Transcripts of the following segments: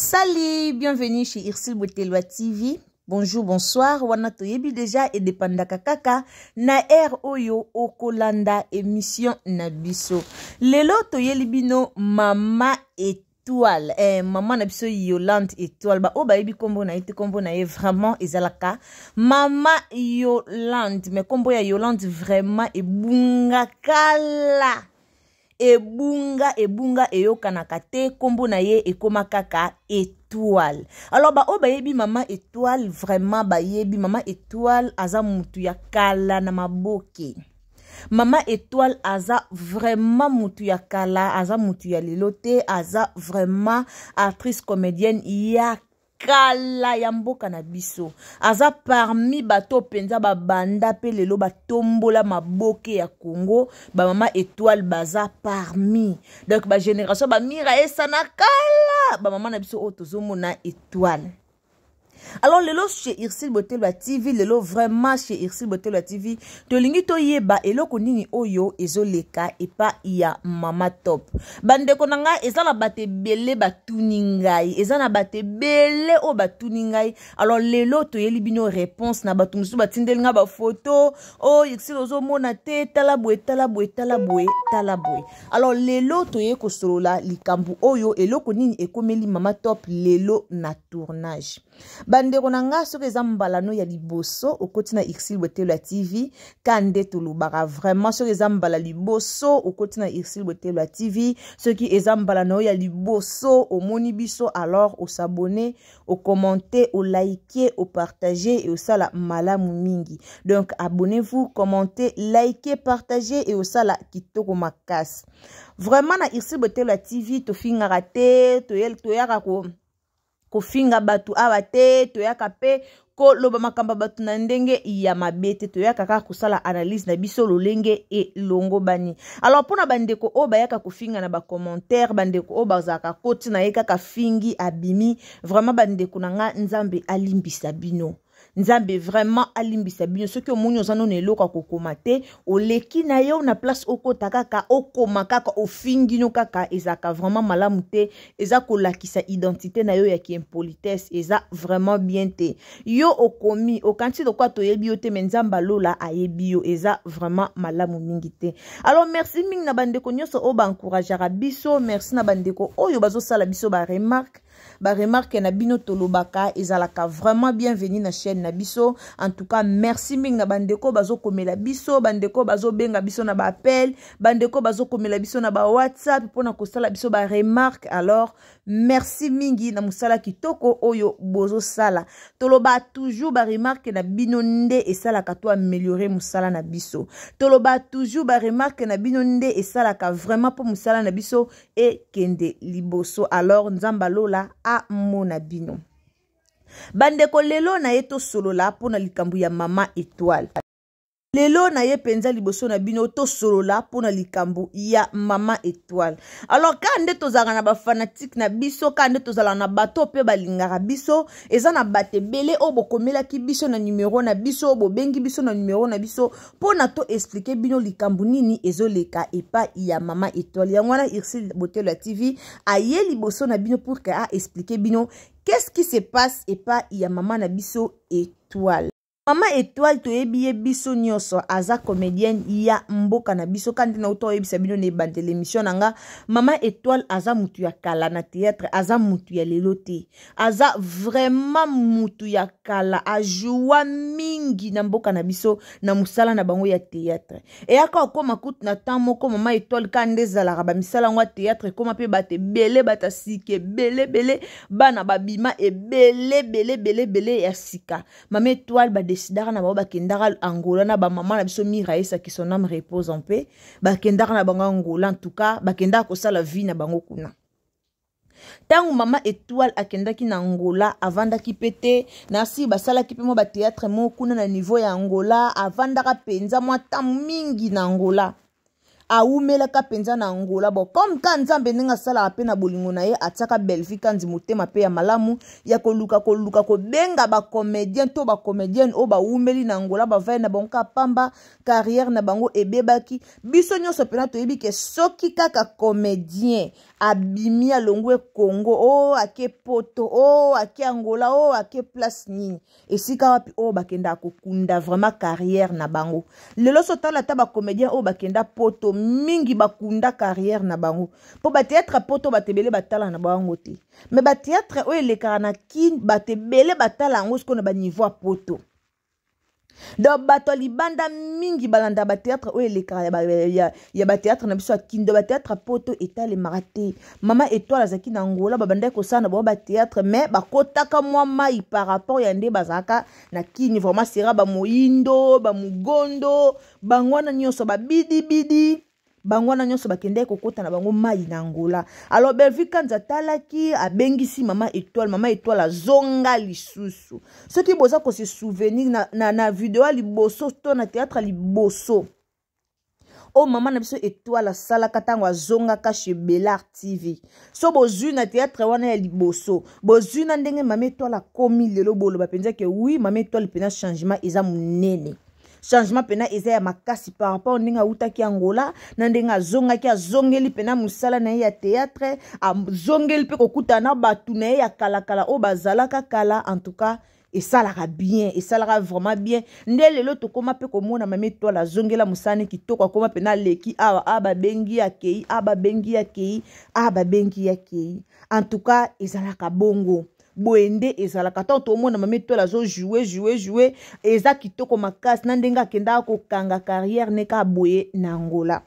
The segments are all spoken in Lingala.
Salut, bienvenue chez Irsil Botelwa TV. Bonjour, bonsoir. Wana toyebi déjà et depandaka kaka na air oyo okolanda émission na biso. Lelo toyeli bino mama étoile. Maman na biso Yolande étoile. Ba o ba yebi kombo na ite kombo na ye vraiment ezalaka mama Yolande. Mais kombo ya Yolande vraiment ebunga kala. Ebunga eyokanaka te kombo na ye ekoma kaka étoile. Alors ba o ba yebi mama étoile vraiment ba yebi mama étoile aza mutu ya kala na maboke. Mama étoile aza vraiment mutu ya kala, aza mutu ya lelote, aza vraiment actrice comédienne ya kala ya mboka na biso. Aza parmi bato penza ba banda pe lelo batombola maboke ya Congo, ba mama étoile baza parmi. Donc ba génération ba mira esana kala, ba mama na biso otozomona étoile. Alors lelo chez Irsil Botelwa TV, lelo vraiment chez Irsil Botelwa TV, to lingi to yeba eloko nini oyo ezoleka epa ya mama top. Bandeko nanga ezana bate bele batuni ngai, ezana bate bele o batuni ngai. Alors lelo to yeli bino réponse na batu musu batindeli nga ba photo, oh Irsil ozomona te talabwe. Alors lelo to ye ko solola likambu oyo eloko nini ekomeli mama top lelo na tournage. Bandeko nanga soki eza mbalano ya liboso okoti na Irsil Botelwa TV kande tolobaka vraiment soki eza mbala liboso okoti na Irsil Botelwa TV soki eza mbalano ya liboso omoni biso alors o s'abonner, o commenter, o liker, o partager et o sala malamu mingi. Donc abonnez-vous, commentez, likez, partagez et o sala kitoko makasi. Vraiment na Irsil Botelwa TV to fingaka te to yaka ko finga batu awate to yaka pe ko loba makamba batu na ndenge ya mabete to yaka kaka kusala analyse na biso lolenge e longo bani. Alors pona bandeko o bayaka ko finga na ba commentaire bandeko o bazaka koti na yeka ka fingi abimi vraiment bandeko nanga nzambe alimbisa bino. Nzambe vraiment alimbisa bino soki omonyo zano ne loka kokoma te oleki na yo na place okota kaka okoma kaka ofingino kaka ezaka vraiment malamu te eza kolakisa identité na yo ya kiimpolitesse eza vraiment bien te yo okomi okanti lokwa toyebi yo te mais nzamba lola ayebi yo eza vraiment malamu mingi te. Alors merci mingi na bandeko nyonso o ba encourageara biso, merci na bandeko oyo bazo sala biso ba remarque na bino tolobaka ezalaka vraiment bienvenue na chaîne na biso. En tout cas merci mingi na bandeko bazo komela biso, bandeko bazo benga biso na ba appel, bandeko bazo komela biso na ba WhatsApp pona kosala biso ba remarque. Alors merci mingi na musala kitoko oyo bozo sala. Toloba toujours ba remarque na bino nde esalaka to améliorer musala na biso. Toloba toujours ba remarque na bino nde esalaka vraiment pour musala na biso e kende liboso. Alors nzamba lola a mona bino. Bandeko lelo na yeto solo la pona likambu ya mama étoile. Lelo na ye penza liboso na bino to solo la pona likambu ya mama étoile. Alors kande tozala na ba fanatique na biso, kande tozala na bato pe balingaka biso, eza na bate bele o bokomela ki biso na numéro na biso, bo bengi biso na numéro na biso pona to expliquer bino likambu nini ezoleka epa ya mama étoile. Ya ngwana Irsil Botelwa TV aye liboso na bino pour que a expliquer bino qu'est-ce qui se passe epa ya mama na biso étoile. Mama étoile to yebi biso nyoso aza comédienne ya mboka na biso kandi na uto yebisa bino ne bande l'émission nanga mama étoile aza mutu ya kala na théâtre, aza mutu ya lelote, aza vraiment mutu ya kala, ajoua mingi na mboka na biso na musala na bango ya théâtre. Et aka okoma kutu na temps moko mama étoile kande zalaka ba misala ngwa théâtre koma pe bate bele bata sike bele bana babima e bele ya sika. Mama étoile ba décidara na ba kendara Angola na ba maman na biso Miraesa qui son âme repose en paix ba kendara na bango Angola. En tout cas ba kendara ko sala vie na bango kuna. Tangu mama étoile akendaki na Angola avandaki pete nasi basala ki pe mo ba théâtre mo kuna na niveau ya Angola avandaka penza mwa tamu mingi na Angola. Aumela ka penza na Angola bo comme ka nzambe ninga sala pe na bolingo na ye ataka Belgique nzi motema pe ya malamu ya koluka ko benga ba comédien to ba comédienne o ba umeli na Angola ba vai na bonka pamba carrière na bango ebebaki biso nyonso pena to yebi ke soki kaka comédien abimi alongwe Congo o ake poto o ake Angola o ake place nini esika wapi o bakenda kokunda vraiment carrière na bango lelo sotala ta ba comédien o bakenda poto mingi bakunda carrière na bango po ba théâtre poto batebele batala na bango te mais ba théâtre o elekara na kin batebele batala ngo siko na ba niveau poto. Donc bato libanda mingi balanda ba théâtre o elekara ya ba théâtre na biso akindo ba théâtre poto etale marate mama étoile azaki na Angola babanda ko sana ba théâtre mais bakotaka mwa mai par rapport ya nde bazaka na kini vraiment sera ba moindo ba mugondo bangwana nyonso ba bidi bangwana nyonso bakende kokota na bango mai na Angola. Alors Belvi kanza talaki abengisi mama étoile azonga lisusu soki boza ko se souvenir na vidéo liboso to na théâtre liboso o mama na biso étoile sala katango azonga ka chez Bellard TV so bozui na théâtre wana ya liboso bozui na ndenge mama étoile komi lelo bolo bapenza ke oui mama étoile pena changement eza munene changement pena eza ya makasi par rapport ndinga utaki Angola na ndinga zonga ki azongeli pena musala na ya théâtre azongeli pe kokuta na batu na ya kala o bazalaka kala en tout cas et ça la bien et ça la vraiment bien ndele lo to koma pe komona mama étoile azongela musane kitoko koma pena leki aba bengi akei en tout cas ezalaka bongo boende ezalaka to mona mama étoile azo jouer eza kitoko makasi na ndenga kenda ko kanga carrière neka boye na Angola.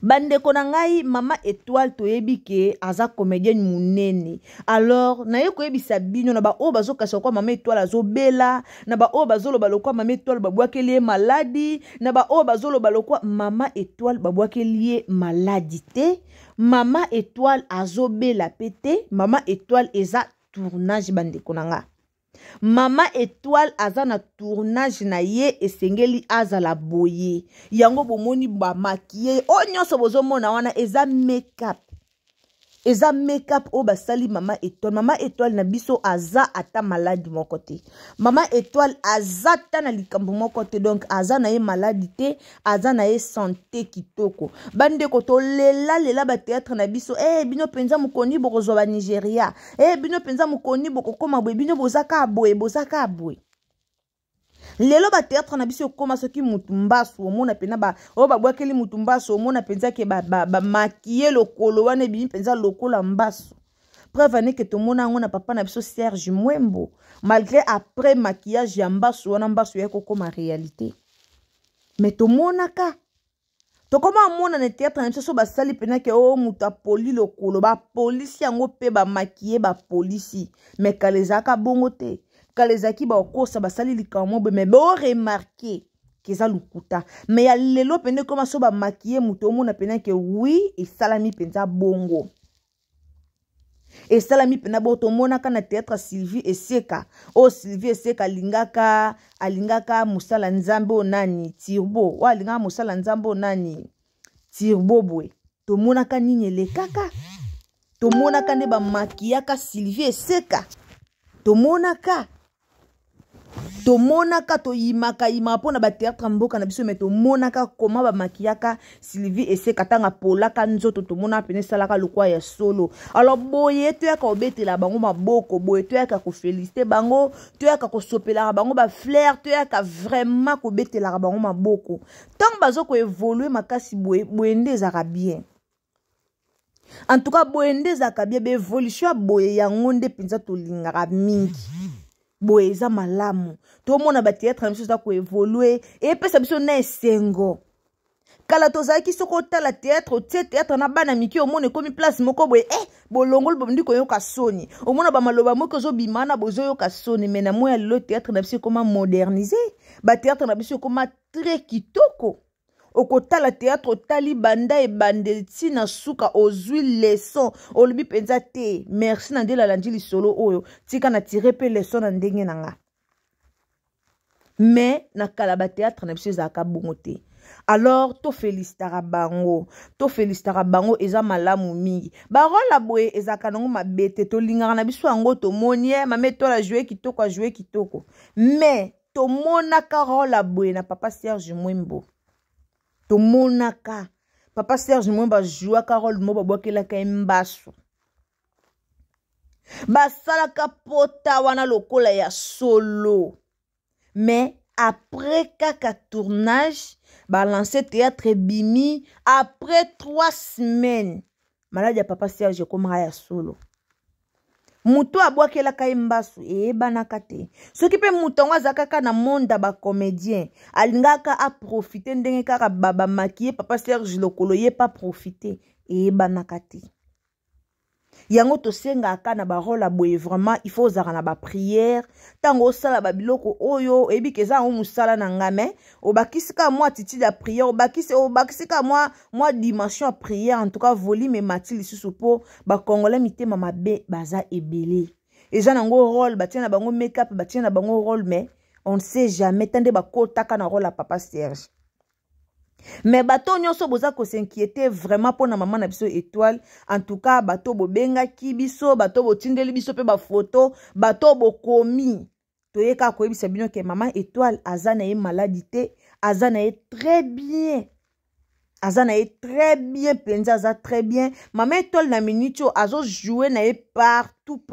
Bandeko na ngai mama étoile toyebi ke aza comédienne munene. Alors na ye koyebisa bino na ba o bazokasa kwa mama étoile azobela na ba o bazoloba lokwa mama étoile babwakeli maladi na ba o bazoloba lokwa mama étoile babwakeli maladi te mama étoile azobela pete mama étoile eza tournage bandeko na nga. Mama étoile aza na tournage na ye esengeli azala boye yango bomoni ba maquiller o nyonso bozomona wana eza make-up o basali mama étoile na biso aza ata maladi moko te mama étoile aza ta na likambo moko te donc aza na ye maladi te aza na ye santé kitoko bandeko to lela ba théâtre na biso bino penza mukoni bokozwa ba Nigeria bino penza mukoni bokokoma boye bino bozaka boye lelo ba théâtre na biso koma soki mutumbaso omona pena ba o babwakeli mutumbaso omona penza ke ba maquiller lokolo wana bini penza lokola mbaso preuve ne que to mona ngona papa na biso Serge Mwembo malgré après maquillage ya mbaso wana mbaso ya kokoma réalité mais to mona ka to koma mona na théâtre na biso so basali pena ke o muta poli lokolo ba police yango pe ba maquiller ba police mais kalezaka bongo te kalezaki ba okosa basali likambo mais bo remarquer keza lukuta mais ya lelo pende koma so ba maquiller muto mona pena ke oui et salami penza bongo et salami pena bo to mona kana théâtre Sylvie Eseka alingaka musala nzambe onani Tirbo wa alingaka musala nzambe onani Tirbo bwe to mona ka nini le kaka to mona ka ne ba makiyaka Sylvie Eseka to mona ka to yimaka pona ba théâtre mboka na biso mais to monaka koma ba makiyaka Sylvie Eseka tanga polaka nzoto to mona pene salaka lokwa ya solo. Alors boye to yaka obetela bango maboko boye to yaka ko féliciter bango to yaka ko sopela bango ba flair to yaka vraiment ko betela bango maboko tant bazo ko évoluer makasi boye ndezaka bien. En tout cas boye zaka bien be évolution boye yango nde penza to lingaka mingi. Boye za malamu to mona ba théâtre na biso za ko évoluer et pesa biso na esengo kala to za ki soko tala théâtre na bana miki o mona komi place moko boye bolongol bondi ko yoka soni o mona ba maloba moko zo bimana bozo yoka soni mais na moya le théâtre na biso comment moderniser ba théâtre na biso comment très kitoko okotala théâtre tali banda e bandeti na suka ozui leçon olubi penza te merci na ndela landili solo oyo tika na tirer pe leçon na ndenge nanga mais na kala ba théâtre na biso zaka bongo te. Alors to félicitara bango eza malamu mingi barola boye ezaka nango mabete to lingaka na biso yango to monie mame to la jouer kitoko mais to monaka rola boye na papa Serge Mwembo to monaka papa Serge Mwemba joua Carole Moba Bwakela Kaimbasu. Basalaka pota wana lokola ya solo. Mais après kaka tournage, balancé théâtre bimi, après 3 semaines, malade ya papa Serge komara ya solo. Muto abwakela Kaimbasu ebanaka te. Soki pe mutongo azakaka na monde ba comédien, alingaka a profiter ndenge kaka baba maquiller papa Serge lokolo ye pas profiter ebanaka te. Yango to senga aka na ba rôle boye vraiment il faut zara na ba prière tango sala ba biloko oyo ebi keza o musala na ngame obakisika moi attitude ya prière obakisika moi dimension ya prière en tout cas volume et matili susu po ba congolais mitema mabe baza ebele eza nango rôle batia na bango make-up batia na bango rôle mais on ne sait jamais tande ba kotaka na rôle à papa Serge. Mais bato nyonso boza ko s'inquiéter vraiment pour na maman na biso étoile en tout cas bato bobenga ki biso bato botindeli biso pe ba photo bato bokomi toyeka ko ebisa bino ke maman étoile azana e maladie azana e très bien penza za très bien maman étoile na minute azo jouer na e partout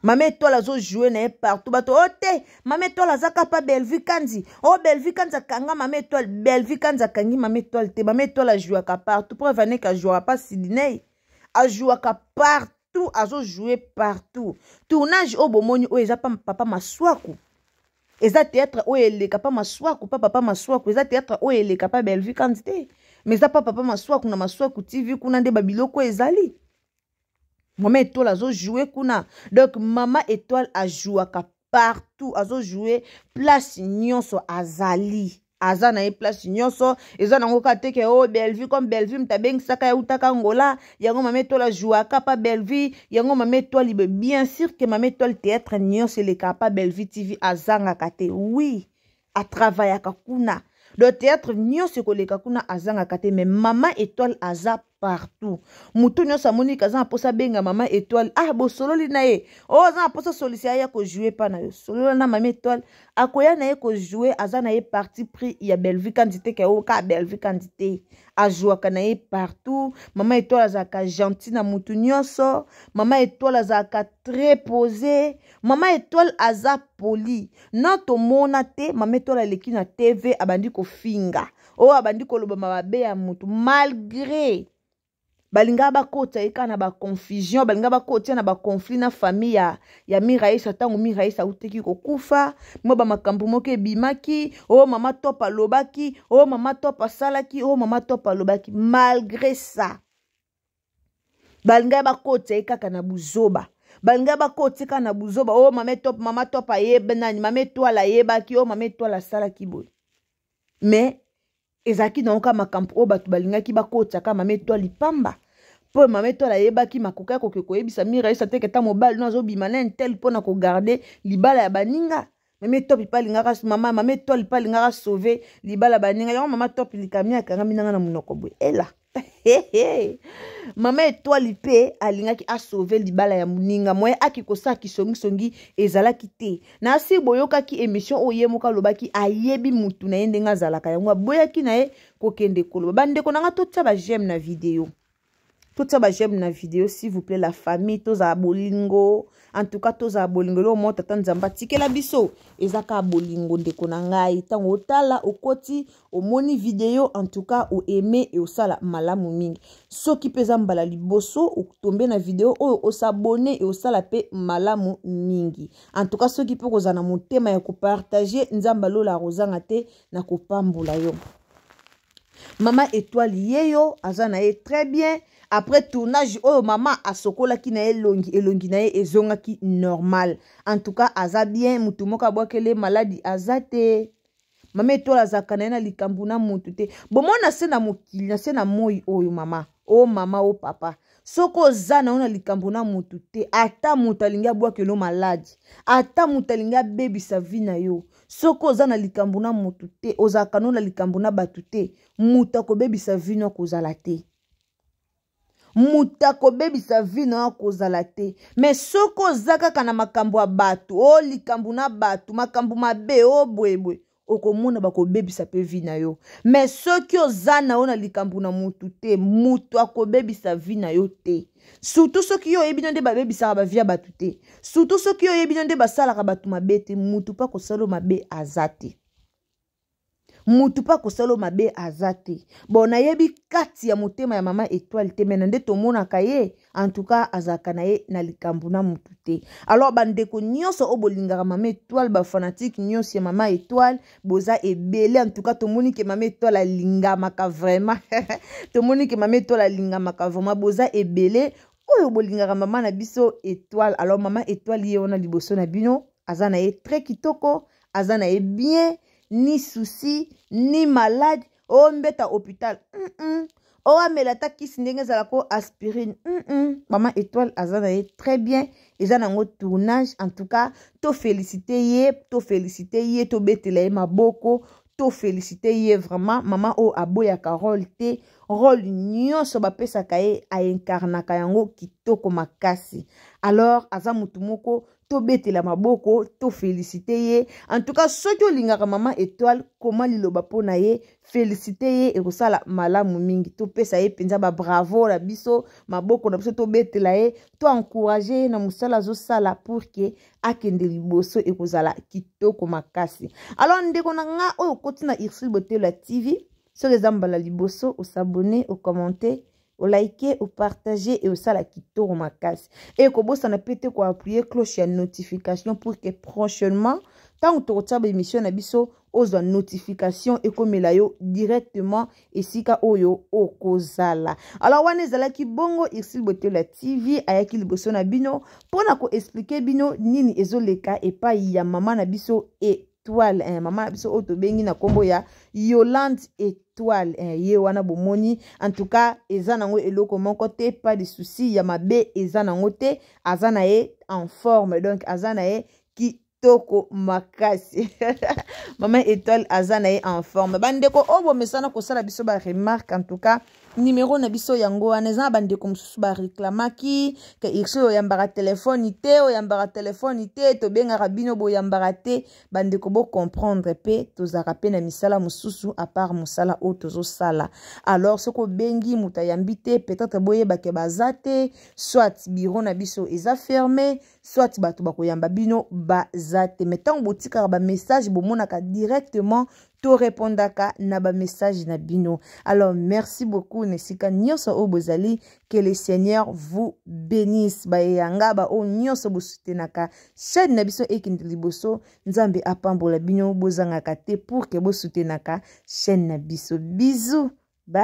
Maman étoile azo jouer na partout bato ote maman étoile azaka pa Bellevue Kanzi Bellevue Kanzi kanga maman étoile Bellevue Kanzi kangi maman étoile te maman étoile a jouer ka partout pour venir ka jouer pas Sydney a jouer ka partout azo jouer partout tournage au bomoni o eza papa Maswaku eza théâtre o eleka pa Maswaku papa Maswaku eza théâtre o eleka pa Bellevue Kanzi te mais eza papa Maswaku na Maswaku TV kuna nde babiloko ezali. Maman étoile a joué kuna. Donc maman étoile a joué partout. A joué place nyonso azali. Azana e place nyonso. Eza nango kateke oh Bellevue comme Bellevue mtabeng saka ya utaka ngola. Yango maman étoile a joué pa Bellevue. Yango maman étoile bien sûr que maman étoile théâtre nyonso le kapa Bellevue TV azanga kate. Oui. A travailler kuna. Le théâtre nyonso koleka kuna azanga kate mais maman étoile aza partout. Mutu nyonso amoni kaza posa benga maman étoile bo solo li na ye. Za posa solisia ya ko jouer pa na yo. Solo na maman étoile akoya na ye ko jouer azana ye parti pris ya Bellevue Kanzi ke o ka Bellevue Kanzi a jouer kana ye partout. Maman étoile azaka gentil na mutu nyonso. Maman étoile azaka très posé. Maman étoile aza poli. Non to monate maman étoile leki na TV abandi ko finga. Abandi ko loba mabe ya mutu malgré balinga bakota eka na ba confusion balinga bakota na ba conflit na famille ya Miraisa tango Miraisa uteki ko kufa mo ba makambu moke bimaki mama topa lobaki mama topa salaki mama topa lobaki malgré ça balinga bakota eka kana buzoba balinga bakota eka na buzoba mama topa yebe nani mama étoile yebaki mama étoile salaki boy mais ezaki donc makampu batu balingaki bakota ka mama étoile pamba po mama étoile yebaki makoka ko yebisa Miraisa te ke ta mobile no azobima na tel pona ko garder libala ya baninga mama étoile pa lingaka mama étoile pa lingaka sauver libala baninga yango mama étoile likamia kanga minanga na munoko boy ela mama étoile pe alingaki a sauver libala ya muninga moye akikosa kisongi ezalaki te na si boyokaki émission oyemoka lobaki ayebi mutu na yendenga zalaka yango boyaki na ye kokende koloba bandeko nanga totsa ba j'aime na vidéo s'il vous plaît la famille toza bolingo en tout cas toza bolingo lo mo tata nzamba tikela biso ezaka bolingo ndeko na ngai tango otala okoti omoni vidéo en tout cas o aimer et osala malamu mingi soki peza mbala liboso otombe na vidéo o osabonner et osala pe malamu mingi en tout cas soki pe kozana motema ya ko partager nzamba lo la rozanga te na kopambula yo Maman étoile yeyo azana ye très bien. Après tournage, maman a sokola ki na elongi na ye ezonga ki normal. En tout cas, aza bien, mutu moka bwakele maladi azate. Maman étoile azakana na likambu na mutu te. Bon mona se na mokili, na se na moi oyo mama. Oh mama, oh papa. Soko zana ona likambu na mutu te. Ata mutu alinga bwakelo maladi. Ata mutu alinga baby sa vie na yo. Soko zana likambu na mutu te. Ozakano na likambu na batu te. Muta ko baby sa vie na kozala te. Muta ko baby sa vie na kozala te. Mais soko zaka kana makambu a batu. Oh likambu na batu. Makambu mabe oh bwebwe. okomona bakobebisa pe vi na yo. Mais soki oza na yo na likambo na mutu te, mutu akobebisa vi na yo te. Surtout soki yo yebi nde babebisaka bavia batu te. Surtout soki yo yebi nde basalaka batu mabe te, mutu pa kosala mabe azate. Mutu pa kosala mabe azate. Bon nayebi kati ya motema ya mama Étoile te, mais nde tomonaka ye en tout cas azaka na ye na likambo na mutu te. Alors bandeko nyonso obolingaka mama Étoile, ba fanatique nyonso ya mama Étoile, boza ebele en tout cas tomoni ke mama Étoile alingamaka vraiment. Tomoni ke mama Étoile alingamaka vraiment, boza ebele oyo bolingaka mama na biso Étoile. Alors mama Étoile ye wana liboso na bino azana ye très kitoko, azana ye bien, ni souci, ni malade, o mbeta hôpital. O amela ta kisi ndenge zala ko aspirine. Maman Étoile azana ye très bien. Eza nango tournage. En tout cas, to féliciter ye, to betela ye maboko, to féliciter ye vraiment. Maman o aboyaka rôle te. Rôle nyonso bapesaka ye a incarnaka yango kitoko makasi. Alors, aza mutu moko to betela maboko, to féliciter ye. En tout cas, soki olingaka mama Étoile, comment liloba pona ye, féliciter ye et kosala malamu mingi. To pesa ye penza ba bravo la biso, maboko na biso to betela ye, to encourager na musala zo sala pour que akende liboso et kozala kitoko makasi. Alors ndeko na nga oyo koti na Irsil Botelo TV, so les ambala liboso, au s'abonner, au commenter, au liker, au partager et au sala kitoko makasi. Et kobo ça na pété ko appuyer cloche ya notification pour que prochainement tant que tu as émission na biso ozo notification et comme la yo directement esika oyo okozala. Alors wana ezala ki bongo Irsil Botelo TV ayaki liboso na bino pona ko expliquer bino nini ezoleka et pa ya mama na biso Étoile, maman na biso oto bengi na kombo ya Yolande Étoile, ye wana bomoni. En tout cas eza nango eloko moko te, pas de souci ya mabe eza nango te, azana ye en forme, donc azana ye kitoko makasi. Maman Étoile azana ye en forme. Bandeko obo mesana kosala biso ba remarque, en tout cas numéro na biso yango aneza bandeko mususu ba reklamaki ke ikso yambara téléphone te to benga rabino bo yambara te, bandeko bo comprendre pe tozaka pe na misala mususu à part musala o tozo sala. Alors soko bengi muta yambite peut-être boye ba ke bazate, soit bureau na biso eza fermé, soit bato bako yamba bino bazate. Mettons botika ba message bo monaka directement to répondaka na ba message na bino. Alors merci beaucoup nesika nyonso o bozali, que le Seigneur vous bénisse. Ba yanga ba o nyonso bo soutenaka chaîne na biso ekindi liboso, nzambe apambola bino bozangaka te pour que bo soutenaka chaîne na biso. Bisous. Bye.